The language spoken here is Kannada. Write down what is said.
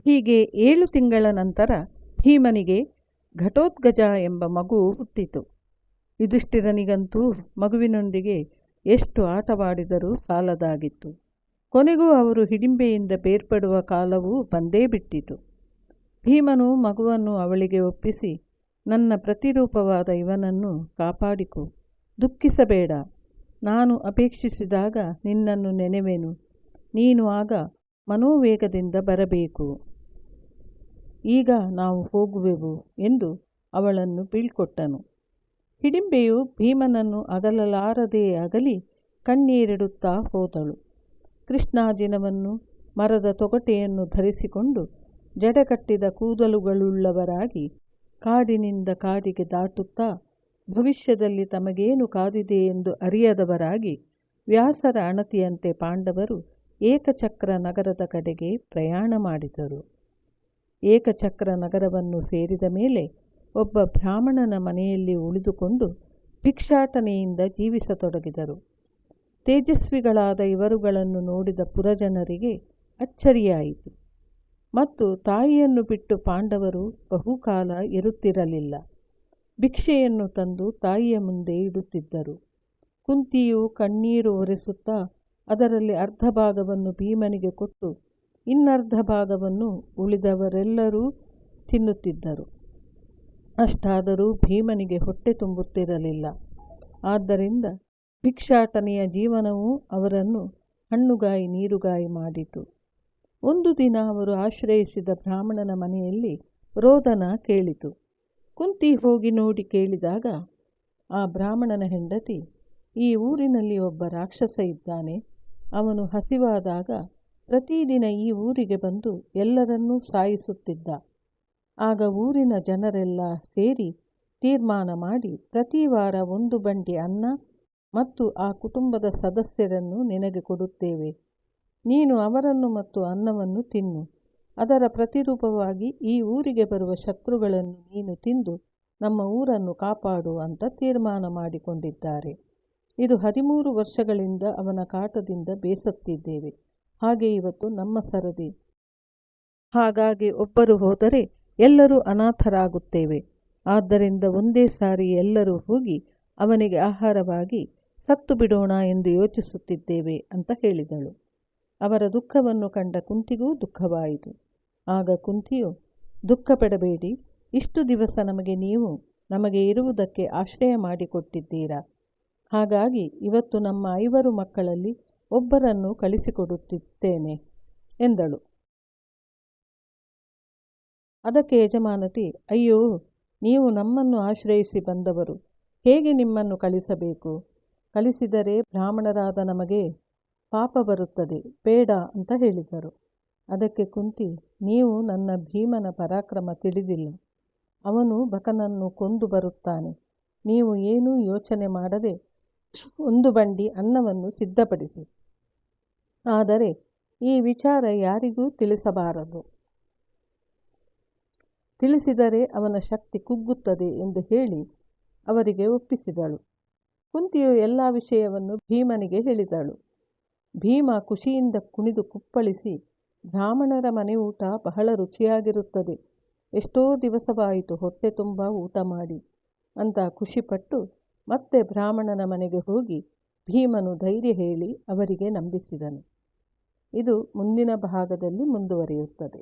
ಹೀಗೆ 7 ತಿಂಗಳ ನಂತರ ಭೀಮನಿಗೆ ಘಟೋತ್ಕಚ ಎಂಬ ಮಗು ಹುಟ್ಟಿತು. ಯುಧಿಷ್ಠಿರನಿಗಂತೂ ಮಗುವಿನೊಂದಿಗೆ ಎಷ್ಟು ಆಟವಾಡಿದರೂ ಸಾಲದಾಗಿತ್ತು. ಕೊನೆಗೂ ಅವರು ಹಿಡಿಂಬೆಯಿಂದ ಬೇರ್ಪಡುವ ಕಾಲವೂ ಬಂದೇ ಬಿಟ್ಟಿತು. ಭೀಮನು ಮಗುವನ್ನು ಅವಳಿಗೆ ಒಪ್ಪಿಸಿ, ನನ್ನ ಪ್ರತಿರೂಪವಾದ ಇವನನ್ನು ಕಾಪಾಡಿಕೊ, ದುಃಖಿಸಬೇಡ, ನಾನು ಅಪೇಕ್ಷಿಸಿದಾಗ ನಿನ್ನನ್ನು ನೆನೆವೆನು, ನೀನು ಆಗ ಮನೋವೇಗದಿಂದ ಬರಬೇಕು, ಈಗ ನಾವು ಹೋಗುವೆವು ಎಂದು ಅವಳನ್ನು ಬೀಳ್ಕೊಟ್ಟನು. ಹಿಡಿಂಬೆಯು ಭೀಮನನ್ನು ಅಗಲಲಾರದೇ ಅಗಲಿ ಕಣ್ಣೀರಿಡುತ್ತಾ ಹೋದಳು. ಕೃಷ್ಣಾಜಿನವನ್ನು ಮರದ ತೊಗಟೆಯನ್ನು ಧರಿಸಿಕೊಂಡು ಜಡೆಕಟ್ಟಿದ ಕೂದಲುಗಳುಳ್ಳವರಾಗಿ ಕಾಡಿನಿಂದ ಕಾಡಿಗೆ ದಾಟುತ್ತಾ ಭವಿಷ್ಯದಲ್ಲಿ ತಮಗೇನು ಕಾದಿದೆ ಎಂದು ಅರಿಯದವರಾಗಿ ವ್ಯಾಸರ ಅಣತಿಯಂತೆ ಪಾಂಡವರು ಏಕಚಕ್ರ ನಗರದ ಕಡೆಗೆ ಪ್ರಯಾಣ ಮಾಡಿದರು. ಏಕಚಕ್ರ ನಗರವನ್ನು ಸೇರಿದ ಮೇಲೆ ಒಬ್ಬ ಬ್ರಾಹ್ಮಣನ ಮನೆಯಲ್ಲಿ ಉಳಿದುಕೊಂಡು ಭಿಕ್ಷಾಟನೆಯಿಂದ ಜೀವಿಸತೊಡಗಿದರು. ತೇಜಸ್ವಿಗಳಾದ ಇವರುಗಳನ್ನು ನೋಡಿದ ಪುರಜನರಿಗೆ ಅಚ್ಚರಿಯಾಯಿತು ಮತ್ತು ತಾಯಿಯನ್ನು ಬಿಟ್ಟು ಪಾಂಡವರು ಬಹುಕಾಲ ಇರುತ್ತಿರಲಿಲ್ಲ. ಭಿಕ್ಷೆಯನ್ನು ತಂದು ತಾಯಿಯ ಮುಂದೆ ಇಡುತ್ತಿದ್ದರು. ಕುಂತಿಯು ಕಣ್ಣೀರು ಒರೆಸುತ್ತಾ ಅದರಲ್ಲಿ ಅರ್ಧ ಭಾಗವನ್ನು ಭೀಮನಿಗೆ ಕೊಟ್ಟು ಇನ್ನರ್ಧ ಭಾಗವನ್ನು ಉಳಿದವರೆಲ್ಲರೂ ತಿನ್ನುತ್ತಿದ್ದರು. ಅಷ್ಟಾದರೂ ಭೀಮನಿಗೆ ಹೊಟ್ಟೆ ತುಂಬುತ್ತಿರಲಿಲ್ಲ. ಆದ್ದರಿಂದ ಭಿಕ್ಷಾಟನೆಯ ಜೀವನವೂ ಅವರನ್ನು ಹಣ್ಣುಗಾಯಿ ನೀರುಗಾಯಿ ಮಾಡಿತು. ಒಂದು ದಿನ ಅವರು ಆಶ್ರಯಿಸಿದ ಬ್ರಾಹ್ಮಣನ ಮನೆಯಲ್ಲಿ ರೋದನ ಕೇಳಿತು. ಕುಂತಿ ಹೋಗಿ ನೋಡಿ ಕೇಳಿದಾಗ ಆ ಬ್ರಾಹ್ಮಣನ ಹೆಂಡತಿ, ಈ ಊರಿನಲ್ಲಿ ಒಬ್ಬ ರಾಕ್ಷಸ ಇದ್ದಾನೆ, ಅವನು ಹಸಿವಾದಾಗ ಪ್ರತಿದಿನ ಈ ಊರಿಗೆ ಬಂದು ಎಲ್ಲರನ್ನೂ ಸಾಯಿಸುತ್ತಿದ್ದ. ಆಗ ಊರಿನ ಜನರೆಲ್ಲ ಸೇರಿ ತೀರ್ಮಾನ ಮಾಡಿ ಪ್ರತಿ ವಾರ 1 ಬಂಡಿ ಅನ್ನ ಮತ್ತು ಆ ಕುಟುಂಬದ ಸದಸ್ಯರನ್ನು ನಿನಗೆ ಕೊಡುತ್ತೇವೆ. ನೀನು ಅವರನ್ನು ಮತ್ತು ಅನ್ನವನ್ನು ತಿನ್ನು. ಅದರ ಪ್ರತಿರೂಪವಾಗಿ ಈ ಊರಿಗೆ ಬರುವ ಶತ್ರುಗಳನ್ನು ನೀನು ತಿಂದು ನಮ್ಮ ಊರನ್ನು ಕಾಪಾಡು ಅಂತ ತೀರ್ಮಾನ ಮಾಡಿಕೊಂಡಿದ್ದಾರೆ. ಇದು 13 ವರ್ಷಗಳಿಂದ ಅವನ ಕಾಟದಿಂದ ಬೇಸತ್ತಿದ್ದೇವೆ. ಹಾಗೆ ಇವತ್ತು ನಮ್ಮ ಸರದಿ. ಹಾಗಾಗಿ ಒಬ್ಬರು ಹೋದರೆ ಎಲ್ಲರೂ ಅನಾಥರಾಗುತ್ತೇವೆ. ಆದ್ದರಿಂದ ಒಂದೇ ಸಾರಿ ಎಲ್ಲರೂ ಹೋಗಿ ಅವನಿಗೆ ಆಹಾರವಾಗಿ ಸತ್ತು ಬಿಡೋಣ ಎಂದು ಯೋಚಿಸುತ್ತಿದ್ದೇವೆ ಅಂತ ಹೇಳಿದಳು. ಅವರ ದುಃಖವನ್ನು ಕಂಡ ಕುಂತಿಗೂ ದುಃಖವಾಯಿತು. ಆಗ ಕುಂತಿಯು, ದುಃಖಪಡಬೇಡಿ, ಇಷ್ಟು ದಿವಸ ನೀವು ನಮಗೆ ಇರುವುದಕ್ಕೆ ಆಶ್ರಯ ಮಾಡಿಕೊಟ್ಟಿದ್ದೀರಾ. ಹಾಗಾಗಿ ಇವತ್ತು ನಮ್ಮ 5 ಮಕ್ಕಳಲ್ಲಿ ಒಬ್ಬರನ್ನು ಕಳಿಸಿಕೊಡುತ್ತಿದ್ದೇನೆ ಎಂದಳು. ಅದಕ್ಕೆ ಯಜಮಾನತಿ, ಅಯ್ಯೋ, ನೀವು ನಮ್ಮನ್ನು ಆಶ್ರಯಿಸಿ ಬಂದವರು, ಹೇಗೆ ನಿಮ್ಮನ್ನು ಕಳಿಸಬೇಕು? ಕಳಿಸಿದರೆ ಬ್ರಾಹ್ಮಣರಾದ ನಮಗೆ ಪಾಪ ಬರುತ್ತದೆ, ಬೇಡ ಅಂತ ಹೇಳಿದರು. ಅದಕ್ಕೆ ಕುಂತಿ, ನೀವು ನನ್ನ ಭೀಮನ ಪರಾಕ್ರಮ ತಿಳಿದಿಲ್ಲ. ಅವನು ಬಕನನ್ನು ಕೊಂದು ಬರುತ್ತಾನೆ. ನೀವು ಏನೂ ಯೋಚನೆ ಮಾಡದೆ 1 ಬಂಡಿ ಅನ್ನವನ್ನು ಸಿದ್ಧಪಡಿಸಿ. ಆದರೆ ಈ ವಿಚಾರ ಯಾರಿಗೂ ತಿಳಿಸಬಾರದು. ತಿಳಿಸಿದರೆ ಅವನ ಶಕ್ತಿ ಕುಗ್ಗುತ್ತದೆ ಎಂದು ಹೇಳಿ ಅವರಿಗೆ ಒಪ್ಪಿಸಿದಳು. ಕುಂತಿಯು ಎಲ್ಲ ವಿಷಯವನ್ನು ಭೀಮನಿಗೆ ಹೇಳಿದಳು. ಭೀಮ ಖುಷಿಯಿಂದ ಕುಣಿದು ಕುಪ್ಪಳಿಸಿ, ಬ್ರಾಹ್ಮಣರ ಮನೆ ಊಟ ಬಹಳ ರುಚಿಯಾಗಿರುತ್ತದೆ, ಎಷ್ಟೋ ದಿವಸವಾಯಿತು ಹೊಟ್ಟೆ ತುಂಬ ಊಟ ಮಾಡಿ ಅಂತ ಖುಷಿಪಟ್ಟು ಮತ್ತೆ ಬ್ರಾಹ್ಮಣನ ಮನೆಗೆ ಹೋಗಿ ಭೀಮನು ಧೈರ್ಯ ಹೇಳಿ ಅವರಿಗೆ ನಂಬಿಸಿದನು. ಇದು ಮುಂದಿನ ಭಾಗದಲ್ಲಿ ಮುಂದುವರಿಯುತ್ತದೆ.